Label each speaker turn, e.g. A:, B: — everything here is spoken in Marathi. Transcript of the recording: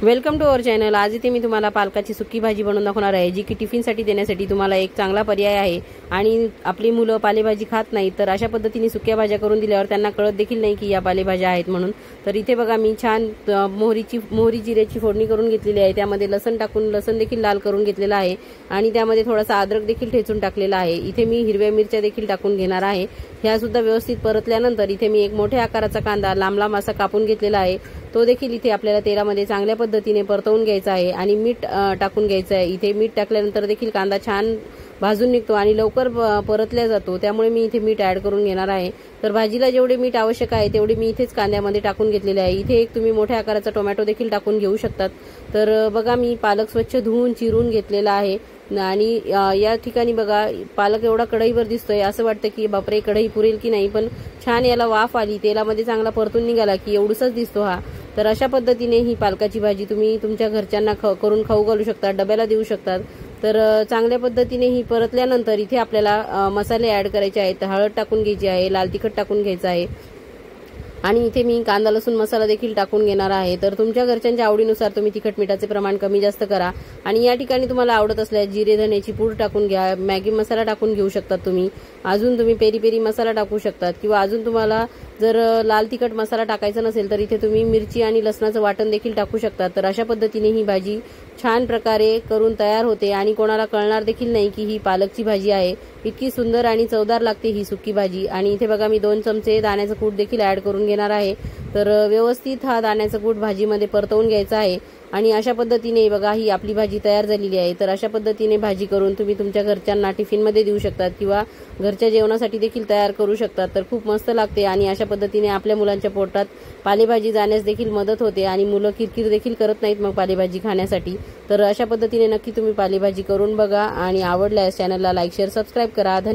A: Welcome to our channel. आज इथे मी तुम्हाला पालकाची सुकी भाजी बनवून दाखवणार आहे, जी की टिफिनसाठी देण्यासाठी तुम्हाला एक चांगला पर्याय आहे। आणि आपली मुलं पालेभाजी खात नाहीत, तर अशा पद्धतीने सुक्या भाज्या करून दिल्यावर त्यांना कळत देखील नाही की या पालेभाज्या आहेत म्हणून। तर इथे बघा मी छान मोहरी जिऱ्याची फोडणी करून घेतलेली आहे। त्यामध्ये लसण टाकून लसण देखील लाल करून घेतलेला आहे आणि त्यामध्ये थोडासा अद्रक देखील ठेचून टाकलेला आहे। इथे मी हिरव्या मिरच्या देखील टाकून घेणार आहे। ह्या सुद्धा व्यवस्थित परतल्यानंतर इथे मी एक मोठ्या आकाराचा कांदा लांब लांब असा कापून घेतलेला आहे। तो देखील इथे आपल्याला तेलामध्ये चांगल्या पद्धतीने परतवून घ्यायचा आहे आणि मीठ टाकून घ्यायचं आहे। इथे मीठ टाकल्यानंतर देखील कांदा छान भाजून निघतो आणि लवकर परतल्या जातो, त्यामुळे मी इथे मीठ ऍड करून घेणार आहे। तर भाजीला जेवढे मीठ आवश्यक आहे तेवढे मी इथेच कांद्यामध्ये टाकून घेतलेले आहे। इथे एक तुम्ही मोठ्या आकाराचा टोमॅटो देखील टाकून घेऊ शकतात। तर बघा मी पालक स्वच्छ धुवून चिरून घेतलेला आहे आणि या ठिकाणी बघा पालक एवढा कढईवर दिसतोय, असं वाटतं की बापरे कढई पुरेल की नाही, पण छान याला वाफ आली, तेलामध्ये चांगला परतून निघाला की एवढूसच दिसतो हा। तर अशा पद्धतीने ही पालकाची भाजी तुम्ही तुमच्या घरच्यांना करून खाऊ घालू शकता, डब्याला देऊ शकतात। तर चांगल्या पद्धतीने ही परतल्यानंतर इथे आपल्याला मसाले ऍड करायचे आहेत। हळद टाकून घ्यायची आहे, लाल तिखट टाकून घ्यायचं आहे आणि इथे मी कांदा लसूण मसाला देखील टाकून घेणार आहे। तर तुमच्या घरच्यांच्या आवडीनुसार तुम्ही तिखट मिठाचे प्रमाण कमी जास्त करा आणि या ठिकाणी तुम्हाला आवडत असल्यास जिरे धण्याची पूड टाकून घ्या, मॅगी मसाला टाकून घेऊ शकतात तुम्ही, अजून तुम्ही पेरी पेरी मसाला टाकू शकतात किंवा अजून तुम्हाला जर लाल तिखट मसाला टाकायचा नसेल तर इथे तुम्ही मिरची आणि लसणाचं वाटण देखील टाकू शकता। तर अशा पद्धतीने ही भाजी छान प्रकारे करून तयार होते आणि कोणाला कळणार देखील नाही की ही पालकची भाजी आहे। इतकी सुंदर आणि चवदार लागते ही सुकी भाजी। आणि इथे बघा मी 2 चमचे दाण्याचं कूट देखील ऍड करून घेणार आहे। तर व्यवस्थित हा दाण्याचं कूट भाजीमध्ये परतवून घ्यायचा आहे आणि अशा पद्धतीने बघा ही आपली भाजी तयार झालेली आहे। तर अशा पद्धतीने भाजी करून तुम्ही तुमच्या घरच्यांना टिफिनमध्ये देऊ शकतात किंवा घरच्या जेवणासाठी देखील तयार करू शकतात। तर खूप मस्त लागते आणि अशा पद्धतीने आपल्या मुलांच्या पोटात पालेभाजी जाण्यास देखील मदत होते आणि मुलं किरकिर देखील करत नाहीत मग पालेभाजी खाण्यासाठी। तर अशा पद्धतीने नक्की तुम्ही पालेभाजी करून बघा आणि आवडल्यास चॅनलला लाईक शेअर सबस्क्राईब करा। धन्यवाद।